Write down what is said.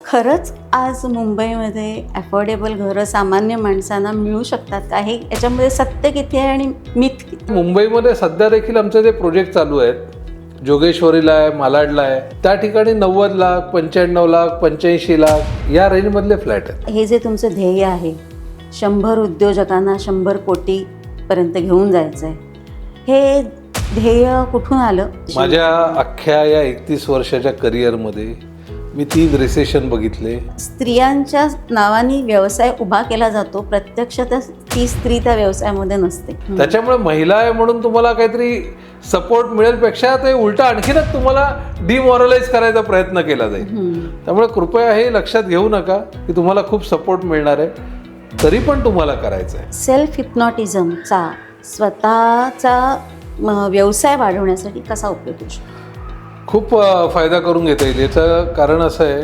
खरंच आज मुंबईमध्ये अफोर्डेबल घरं सामान्य माणसांना मिळू शकतात का? हे याच्यामध्ये सत्य किती आहे आणि मिथ किती? मुंबईमध्ये सध्या देखील आमचे जे प्रोजेक्ट चालू आहेत, जोगेश्वरीला आहे, मालाडला आहे, त्या ठिकाणी 90 लाख, 95 लाख, 85 लाख या रेंजमधले फ्लॅट आहेत. हे जे तुमचं ध्येय आहे, 100 उद्योजकांना 100 कोटीपर्यंत घेऊन जायचं आहे, हे ध्येय कुठून आलं? माझ्या अख्ख्या या 31 वर्षाच्या करिअरमध्ये मी 3 रिसेशन बघितले. स्त्रियांच्या नावाने व्यवसाय उभा केला जातो, प्रत्यक्षात ती स्त्री त्या व्यवसायामध्ये नसते. त्याच्यामुळे महिला आहे म्हणून तुम्हाला काहीतरी सपोर्ट मिळेल पेक्षा ते उलट आणखीनच तुम्हाला डिमॉरलाइज करायचा प्रयत्न केला जाईल. त्यामुळे कृपया हे लक्षात घेऊ नका की तुम्हाला खूप सपोर्ट मिळणार आहे, तरी पण तुम्हाला करायचं आहे. सेल्फ हिप्नॉटिझमचा स्वतःचा व्यवसाय वाढवण्यासाठी कसा उपयोग होऊ शकतो? खूप फायदा करून घेता येईल. याचं कारण असं आहे